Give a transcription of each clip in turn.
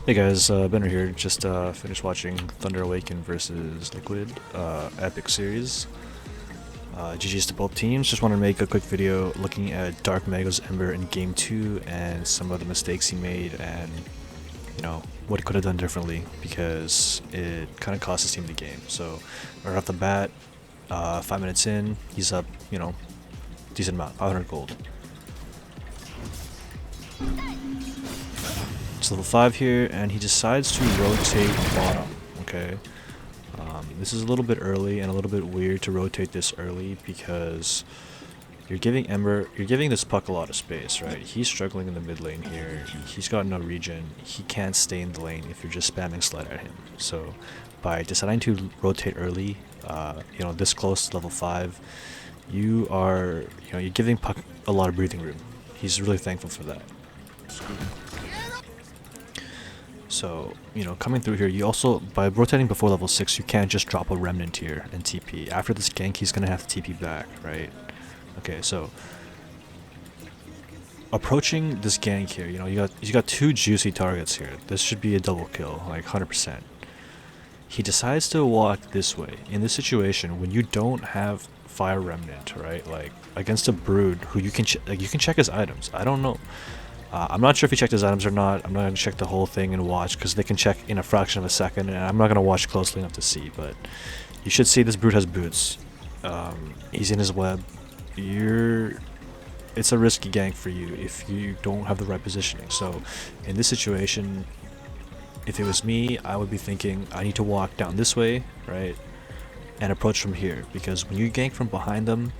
Hey guys, Benner here. Just finished watching Thunder Awaken versus Liquid, epic series. GG's to both teams. Just want to make a quick video looking at DarkMago's Ember in Game 2 and some of the mistakes he made and, you know, what he could have done differently because it kind of cost his team the game. So, right off the bat, 5 minutes in, he's up, you know, decent amount, 500 gold. It's level 5 here, and he decides to rotate bottom, okay? This is a little bit early and a little bit weird to rotate this early because you're giving this puck a lot of space, right? He's struggling in the mid lane here. He's got no regen. He can't stay in the lane if you're just spamming slide at him. So by deciding to rotate early, you know, this close to level 5, you're giving puck a lot of breathing room. He's really thankful for that. So, you know, coming through here, you also, by rotating before level 6, you can't just drop a remnant here and TP. After this gank, he's gonna have to TP back, right? Okay, so approaching this gank here, you know, you got 2 juicy targets here. This should be a double kill, like 100%. He decides to walk this way. In this situation, when you don't have Fire Remnant, right? Like against a Brood, who you can check his items. I don't know. I'm not sure if he checked his items or not. I'm not going to check the whole thing and watch because they can check in a fraction of a second, and I'm not going to watch closely enough to see. But you should see this Brood has boots. He's in his web. It's a risky gank for you if you don't have the right positioning. So in this situation, if it was me, I would be thinking I need to walk down this way, right, and approach from here, because when you gank from behind them,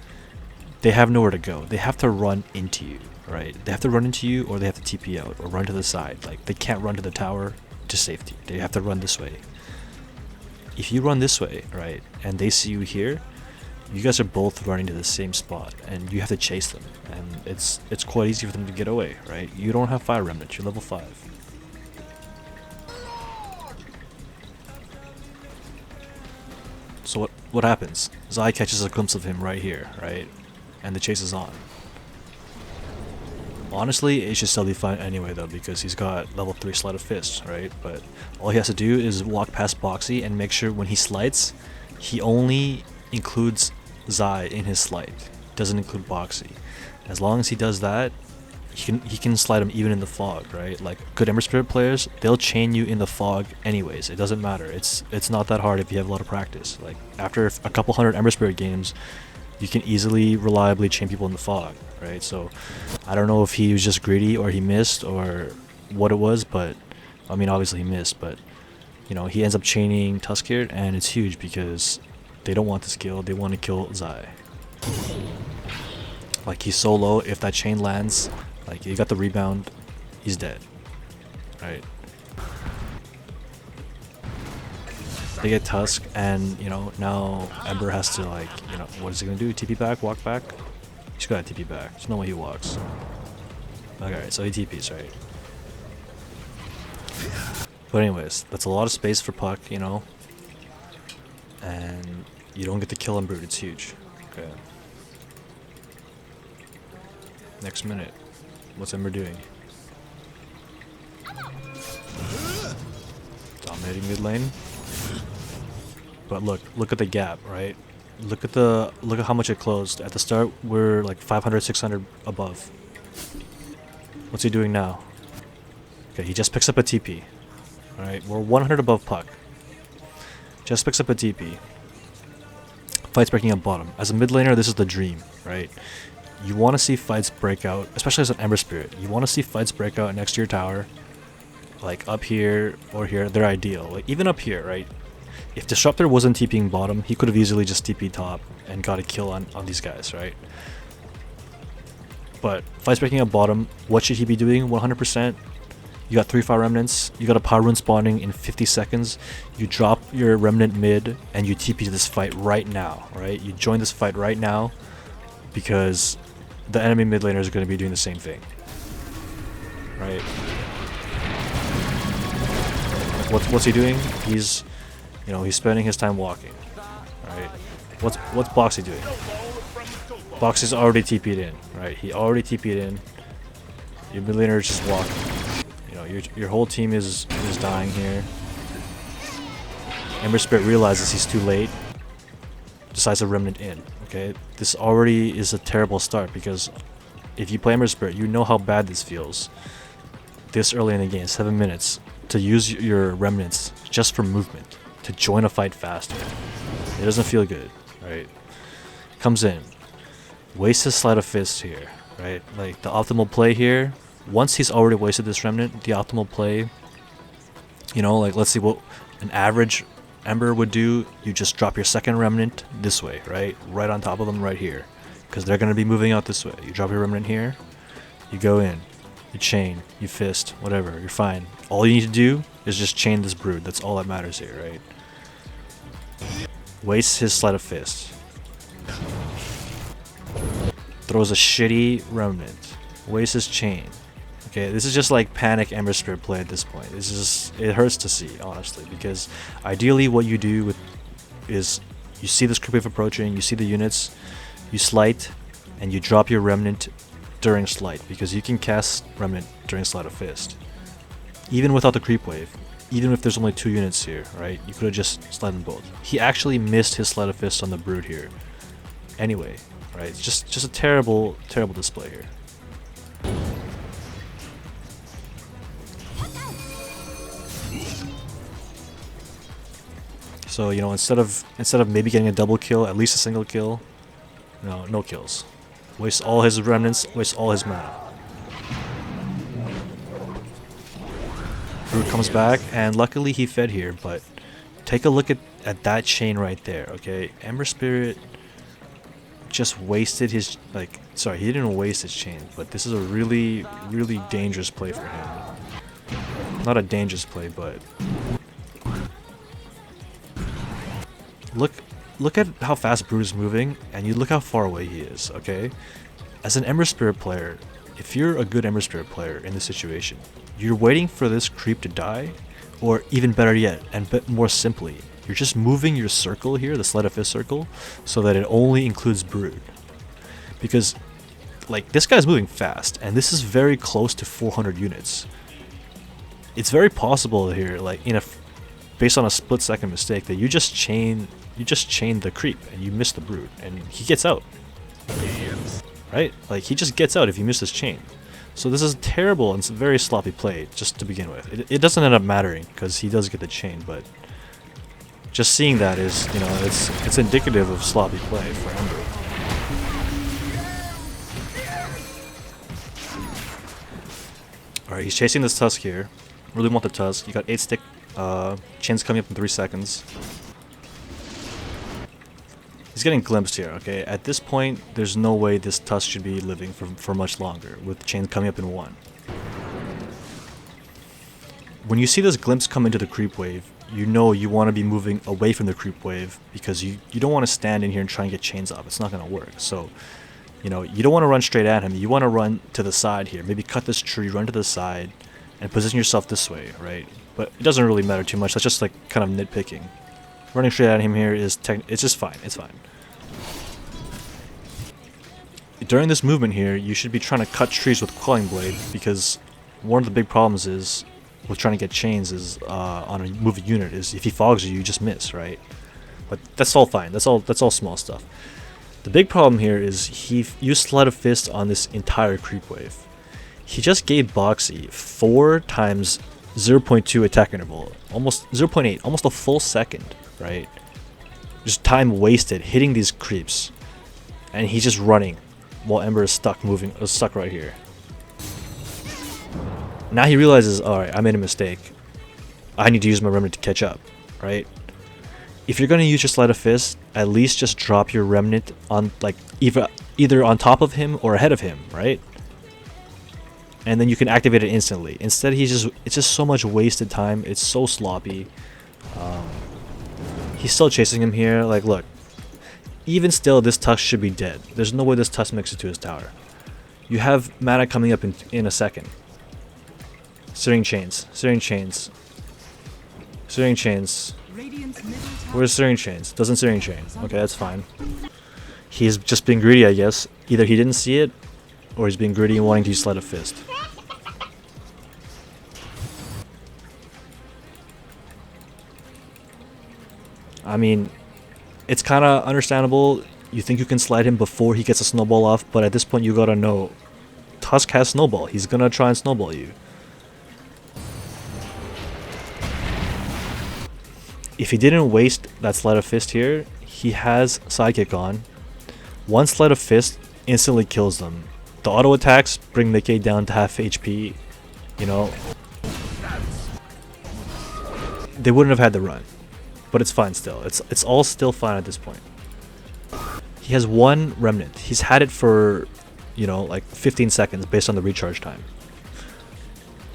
they have nowhere to go. They have to run into you, right? They have to run into you, or they have to TP out or run to the side. Like, they can't run to the tower to safety. They have to run this way. If you run this way, right, and they see you here, you guys are both running to the same spot, and you have to chase them. And it's quite easy for them to get away, right? You don't have Fire Remnant. You're level 5. So what happens? Zai catches a glimpse of him right here, right? And the chase is on. Honestly, it should still be fine anyway though, because he's got level 3 Sleight of Fist, right? But all he has to do is walk past Boxy and make sure when he slides, he only includes Zai in his slide. Doesn't include Boxy. As long as he does that, he can slide him even in the fog, right? Like good Ember Spirit players, they'll chain you in the fog anyways. It doesn't matter. It's not that hard if you have a lot of practice. Like after a couple hundred Ember Spirit games, you can easily, reliably chain people in the fog, right? So I don't know if he was just greedy or he missed or what it was, but I mean obviously he missed, but you know, he ends up chaining Tusk here, and it's huge because they don't want this kill. They want to kill Zai. Like he's so low, if that chain lands, like you got the rebound, he's dead, right? They get Tusk, and you know, now Ember has to, like, you know, what is he gonna do? TP back, walk back? He's gotta TP back. There's no way he walks. Okay, so he TPs, right? But anyways, that's a lot of space for puck, you know, and you don't get the kill on Brood. It's huge. Okay. Next minute, what's Ember doing? Dominating mid lane. But look at the gap, right? Look at how much it closed. At the start, we're like 500, 600 above. What's he doing now? Okay, he just picks up a TP. Alright, we're 100 above puck. Just picks up a TP. Fights breaking up bottom. As a mid laner, this is the dream, right? You want to see fights break out, especially as an Ember Spirit. You want to see fights break out next to your tower. Like up here or here, they're ideal. Like even up here, right? If Disruptor wasn't TPing bottom, he could have easily just TP'd top and got a kill on these guys, right? But fights breaking up bottom, what should he be doing? 100%. You got 3 Fire Remnants, you got a Power Rune spawning in 50 seconds, you drop your Remnant mid, and you TP to this fight right now, right? You join this fight right now, because the enemy mid laners are going to be doing the same thing, right? What's he doing? He's, you know, he's spending his time walking, right? What's Boxy doing? Boxy's already TP'd in, right? He already TP'd in. Your mid laner is just walking. You know, your whole team is dying here. Ember Spirit realizes he's too late, decides to Remnant in. Okay, this already is a terrible start because if you play Ember Spirit, you know how bad this feels. This early in the game, 7 minutes, to use your Remnants just for movement, to join a fight faster. It doesn't feel good, right? Comes in, wastes his Sleight of Fist here, right? Like the optimal play here, once he's already wasted this Remnant, the optimal play, you know, like let's see what an average Ember would do. You just drop your second Remnant this way, right? Right on top of them right here, because they're going to be moving out this way. You drop your Remnant here, you go in, you chain, you fist, whatever, you're fine. All you need to do is just chain this Brood. That's all that matters here, right? Wastes his Sleight of Fist. Throws a shitty Remnant. Wastes his chain. Okay, this is just like panic Ember Spirit play at this point. It's just, it hurts to see, honestly, because ideally what you do is you see this creep wave approaching, you see the units, you slight, and you drop your Remnant during slight, because you can cast Remnant during Sleight of Fist. Even without the creep wave, even if there's only 2 units here, right? You could have just slied them both. He actually missed his Sleight of Fist on the Brood here. Anyway, right? It's just a terrible, terrible display here. So, you know, instead of maybe getting a double kill, at least a single kill. No kills. Wastes all his Remnants, wastes all his mana. Brood comes back, and luckily he fed here, but take a look at that chain right there, okay? Ember Spirit just wasted his, like, sorry, he didn't waste his chain, but this is a really, really dangerous play for him. Not a dangerous play, but look at how fast Brood is moving, and you look how far away he is, okay? As an Ember Spirit player, if you're a good Ember Spirit player in this situation, you're waiting for this creep to die, or even better yet, and more simply, you're just moving your circle here, the Sleight of Fist circle, so that it only includes Brood. Because, like, this guy's moving fast, and this is very close to 400 units. It's very possible here, like, based on a split-second mistake, that you just chain the creep, and you miss the Brood, and he gets out. Right? Like, he just gets out if you miss his chain. So this is terrible, and it's a very sloppy play, just to begin with. It doesn't end up mattering, because he does get the chain, but just seeing that is, you know, it's indicative of sloppy play for Ember. Alright, he's chasing this Tusk here. Really want the Tusk. You got 8 stick, chains coming up in 3 seconds. He's getting glimpsed here, okay? At this point, there's no way this Tusk should be living for much longer, with chains coming up in 1. When you see this glimpse come into the creep wave, you know you want to be moving away from the creep wave, because you don't want to stand in here and try and get chains off. It's not going to work. So, you know, you don't want to run straight at him. You want to run to the side here. Maybe cut this tree, run to the side, and position yourself this way, right? But it doesn't really matter too much. That's just like kind of nitpicking. Running straight at him here is it's just fine. It's fine. During this movement here, you should be trying to cut trees with Quelling Blade, because one of the big problems is with trying to get chains is on a moving unit is if he fogs you, you just miss, right? But that's all fine. That's all small stuff. The big problem here is he used Sleight of Fist on this entire creep wave. He just gave Boxy 4 times 0.2 attack interval, almost 0.8, almost a full second, right? Just time wasted hitting these creeps, and he's just running while Ember is stuck right here. Now he realizes, alright, I made a mistake. I need to use my Remnant to catch up, right? If you're going to use your Sleight of Fist, at least just drop your Remnant on, like, either on top of him or ahead of him, right? And then you can activate it instantly. Instead, it's just so much wasted time. It's so sloppy. He's still chasing him here. Like, look. Even still, this Tusk should be dead. There's no way this Tusk makes it to his tower. You have mana coming up in a second. Searing Chains. Searing Chains. Searing Chains. Where's Searing Chains? Doesn't Searing Chain. Okay, that's fine. He's just being greedy, I guess. Either he didn't see it, or he's being greedy and wanting to use Sleight of Fist. I mean, it's kind of understandable. You think you can slide him before he gets a snowball off, but at this point you gotta know Tusk has snowball. He's gonna try and snowball you. If he didn't waste that Sleight of Fist here, he has Sidekick on. One Sleight of Fist instantly kills them. The auto attacks bring Nikkei down to half HP, you know. They wouldn't have had the run, but it's fine still. It's all still fine at this point. He has one Remnant. He's had it for, you know, like 15 seconds based on the recharge time.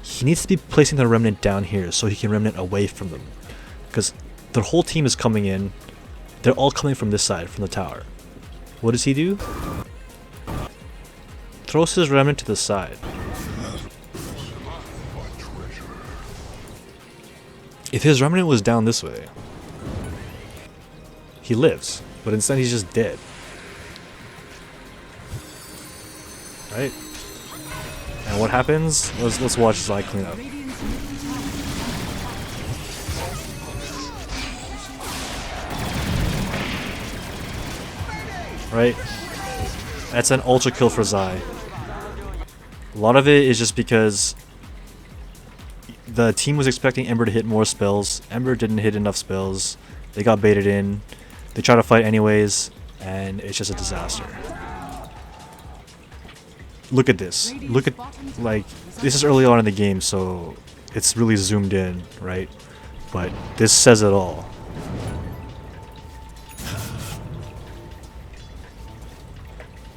He needs to be placing the Remnant down here so he can Remnant away from them, because their whole team is coming in. They're all coming from this side, from the tower. What does he do? Throws his Remnant to the side. If his Remnant was down this way, he lives, but instead he's just dead. Right? And what happens? Let's watch Zai clean up. Right? That's an ultra kill for Zai. A lot of it is just because the team was expecting Ember to hit more spells. Ember didn't hit enough spells. They got baited in. They try to fight anyways, and it's just a disaster. Look at this. Look at, like, this is early on in the game, so it's really zoomed in, right? But this says it all.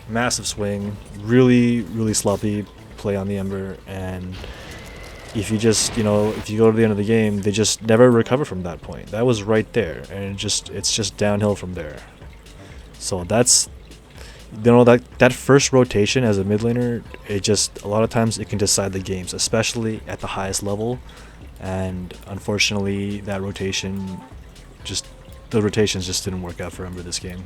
Massive swing, really sloppy play on the Ember, and if you just, you know, if you go to the end of the game, they just never recover from that point. That was right there, and it's just downhill from there. So that's, you know, that first rotation as a mid laner, it just, a lot of times it can decide the games, especially at the highest level, and unfortunately that rotation just, the rotations just didn't work out for Ember this game.